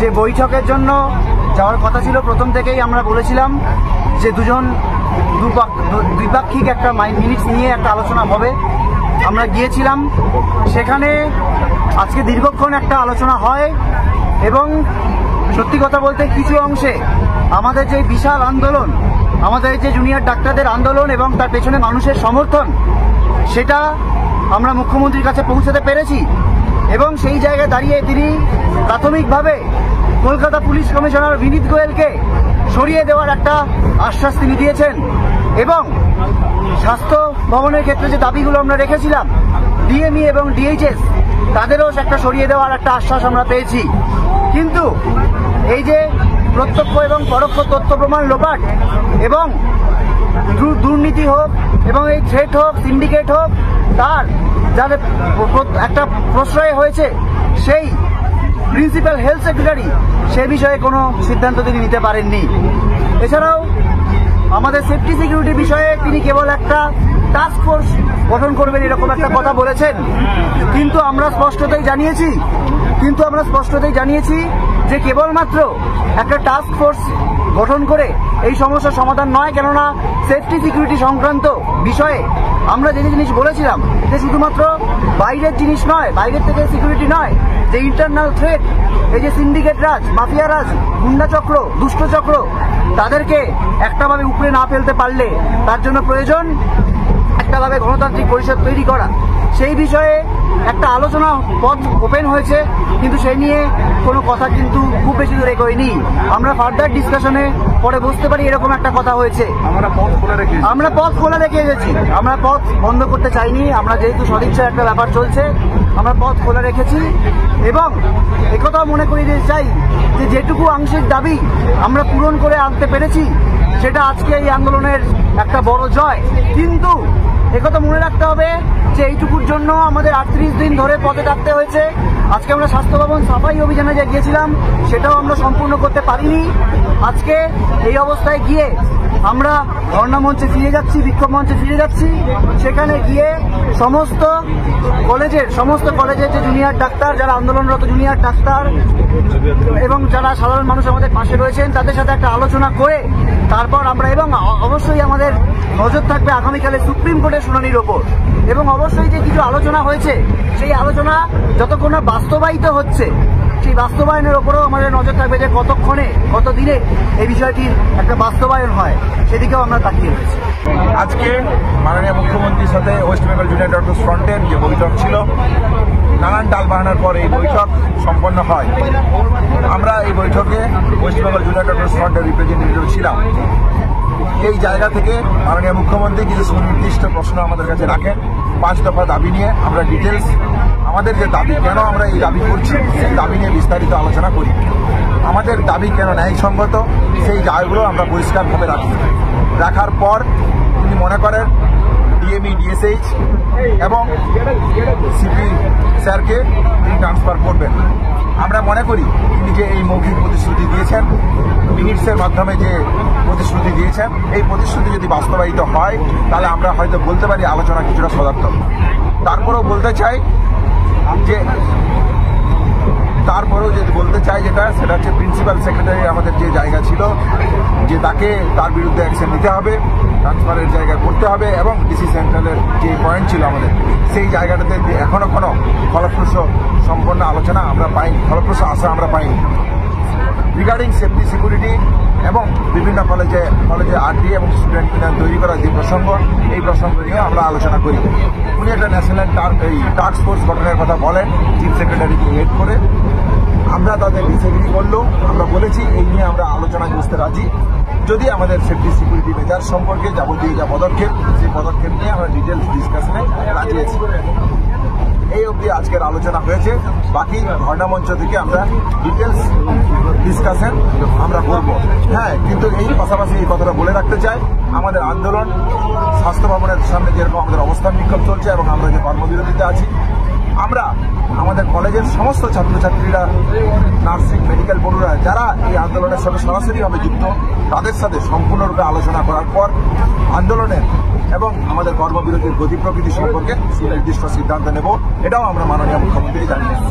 যে বৈঠকের জন্য যাওয়ার কথা ছিল প্রথম থেকেই আমরা বলেছিলাম যে দ্বিপাক্ষিক একটা মিনিটস নিয়ে একটা আলোচনা হবে। আমরা গিয়েছিলাম, সেখানে আজকে দীর্ঘক্ষণ একটা আলোচনা হয় এবং সত্যি কথা বলতে কিছু অংশে আমাদের যে বিশাল আন্দোলন, আমাদের যে জুনিয়র ডাক্তারদের আন্দোলন এবং তার পেছনে মানুষের সমর্থন, সেটা আমরা মুখ্যমন্ত্রীর কাছে পৌঁছাতে পেরেছি এবং সেই জায়গায় দাঁড়িয়ে তিনি প্রাথমিকভাবে কলকাতা পুলিশ কমিশনার বিনীত গোয়েলকে সরিয়ে দেওয়ার একটা আশ্বাস তিনি দিয়েছেন এবং স্বাস্থ্য ভবনের ক্ষেত্রে যে দাবিগুলো আমরা রেখেছিলাম ডিএমই এবং ডিএইচএস তাদেরও একটা সরিয়ে দেওয়ার একটা আশ্বাস আমরা পেয়েছি। কিন্তু এই যে প্রত্যক্ষ এবং পরোক্ষ তথ্য প্রমাণ লোপাট এবং দুর্নীতি হোক এবং এই থ্রেট হোক, সিন্ডিকেট হোক, তার যাদের একটা প্রশ্রয় হয়েছে সেই প্রিন্সিপাল হেলথ সেক্রেটারি, সে বিষয়ে কোনো সিদ্ধান্ত তিনি নিতে পারেননি। এছাড়াও আমাদের সেফটি সিকিউরিটি বিষয়ে তিনি কেবল একটা টাস্ক ফোর্স গঠন করবেন এরকম একটা কথা বলেছেন, কিন্তু আমরা স্পষ্টতই জানিয়েছি যে কেবলমাত্র একটা টাস্ক ফোর্স গঠন করে এই সমস্যার সমাধান নয়। কেননা সেফটি সিকিউরিটি সংক্রান্ত বিষয়ে আমরা যে জিনিস বলেছিলাম যে শুধুমাত্র বাইরের জিনিস নয়, বাইরের থেকে সিকিউরিটি নয়, যে ইন্টারনাল থ্রেট, এই যে সিন্ডিকেট রাজ, মাফিয়া রাজ, গুন্ডা চক্র, দুষ্ট চক্র, তাদেরকে একটাভাবে উপরে না ফেলতে পারলে তার জন্য প্রয়োজন একটাভাবে গণতান্ত্রিক পরিষদ তৈরি করা। সেই বিষয়ে একটা আলোচনা পথ ওপেন হয়েছে, কিন্তু সেই নিয়ে কোনো কথা কিন্তু খুব বেশি দূর এগোয়নি। আমরা ফার্দার ডিসকাশনে পরে বুঝতে পারি এরকম একটা কথা হয়েছে। আমরা পথ খোলা রেখে এসেছি, আমরা পথ বন্ধ করতে চাইনি। আমরা যেহেতু সদিচ্ছার একটা ব্যাপার চলছে, আমরা পথ খোলা রেখেছি এবং একথাও মনে করিয়ে দিতে চাই যে যেটুকু আংশিক দাবি আমরা পূরণ করে আনতে পেরেছি সেটা আজকে এই আন্দোলনের একটা বড় জয়। কিন্তু একথা মনে রাখতে হবে যে এইটুকুর জন্য আমাদের 38 দিন ধরে পথে থাকতে হয়েছে। আজকে আমরা স্বাস্থ্য ভবন সাফাই অভিযানে যে গিয়েছিলাম সেটাও আমরা সম্পূর্ণ করতে পারিনি। আজকে এই অবস্থায় গিয়ে আমরা ধর্ণা মঞ্চে ফিরে যাচ্ছি, বিক্ষোভ মঞ্চে ফিরে যাচ্ছি। সেখানে গিয়ে সমস্ত কলেজের যে জুনিয়র ডাক্তার, যারা আন্দোলনরত জুনিয়র ডাক্তার এবং যারা সাধারণ মানুষ আমাদের পাশে রয়েছেন, তাদের সাথে একটা আলোচনা করে তারপর আমরা, এবং অবশ্যই আমাদের নজর থাকবে আগামীকালে সুপ্রিম কোর্টের শুনানির ওপর, এবং অবশ্যই যে কিছু আলোচনা হয়েছে সেই আলোচনা যতক্ষণ না বাস্তবায়িত হচ্ছে সেই বাস্তবায়নের ওপরেও আমাদের নজর থাকবে যে কতক্ষণে, কতদিনে এই বিষয়টির একটা বাস্তবায়ন হয়, সেদিকেও আমরা তাকিয়ে রয়েছি। আজকে মাননীয় মুখ্যমন্ত্রীর সাথে ওয়েস্ট বেঙ্গল জুনিয়র ডক্টর্স ফ্রন্টের যে বৈঠক ছিল, নানান টালবাহানার পর এই বৈঠক সম্পন্ন হয়। আমরা এই বৈঠকে ওয়েস্ট বেঙ্গল জুনিয়র ডক্টর্স ফ্রন্টের রিপ্রেজেন্টেটিভ ছিলাম। এই জায়গা থেকে মাননীয় মুখ্যমন্ত্রী কিছু সুনির্দিষ্ট প্রশ্ন আমাদের কাছে রাখেন। 5 দফা দাবি নিয়ে আমরা ডিটেলস, আমাদের যে দাবি, কেন আমরা এই দাবি করছি সেই দাবি নিয়ে বিস্তারিত আলোচনা করি। আমাদের দাবি কেন ন্যায়সঙ্গত সেই জায়গাগুলো আমরা পরিষ্কারভাবে রাখার পর তিনি মনে করেন ডিএমই, ডিএসএইচ এবং সিপি স্যারকে তিনি ট্রান্সফার করবেন। আমরা মনে করি তিনি যে এই মৌখিক প্রতিশ্রুতি দিয়েছেন, মিনিটসের মাধ্যমে যে প্রতিশ্রুতি দিয়েছেন, এই প্রতিশ্রুতি যদি বাস্তবায়িত হয় তাহলে আমরা হয়তো বলতে পারি আলোচনা কিছুটা সদার্থক। তারপরেও বলতে চাই যেটা সেটা হচ্ছে প্রিন্সিপাল সেক্রেটারি আমাদের যে জায়গা ছিল, যে তাকে তার বিরুদ্ধে অ্যাকশন নিতে হবে, ট্রান্সফারের জায়গা করতে হবে, এবং ডিসি সেন্ট্রালের যে পয়েন্ট ছিল আমাদের সেই জায়গাটাতে এখনো কোনো ফলপ্রসূ সম্পন্ন আলোচনা আমরা পাইনি, ফলপ্রসূ আশা আমরা পাইনি। রিগার্ডিং সেফটি সিকিউরিটি এবং বিভিন্ন কলেজে আরটি এবং স্টুডেন্ট ইউনিয়ন তৈরি করার যে প্রসঙ্গ, এই প্রসঙ্গ নিয়েও আমরা আলোচনা করি। উনি একটা ন্যাশনাল টাস্ক ফোর্স গঠনের কথা বলেন চিফ সেক্রেটারিকে হেড করে। আমরা তাদের ডিসএগ্রি করলেও আমরা বলেছি এই নিয়ে আমরা আলোচনায় বসতে রাজি, যদি আমাদের সেফটি সিকিউরিটি মেজার সম্পর্কে যাবতীয় যা পদক্ষেপ, সেই পদক্ষেপ নিয়ে আমরা ডিটেলস ডিসকাশনে রাজি আছি। এই অবধি আজকের আলোচনা হয়েছে। বাকি ধর্ণা মঞ্চ থেকে আমরা ডিটেলস ডিসকাশন আমরা করব। হ্যাঁ, কিন্তু এই পাশাপাশি এই কথাটা বলে রাখতে চাই, আমাদের আন্দোলন স্বাস্থ্য ভবনের সামনে যেরকম আমাদের অবস্থান বিক্ষোভ চলছে এবং আমরা যে কর্মবিরতিতে আছি, আমরা আমাদের কলেজের সমস্ত ছাত্রছাত্রীরা, নার্সিং, মেডিকেল পড়ুরা যারা এই আন্দোলনের সাথে সরাসরিভাবে যুক্ত, তাদের সাথে সম্পূর্ণরূপে আলোচনা করার পর আন্দোলনের এবং আমাদের কর্মবিরতির গতি প্রকৃতি সম্পর্কে সুনির্দিষ্ট সিদ্ধান্ত নেব। এটাও আমরা মাননীয় মুখ্যমন্ত্রী জানিয়েছি।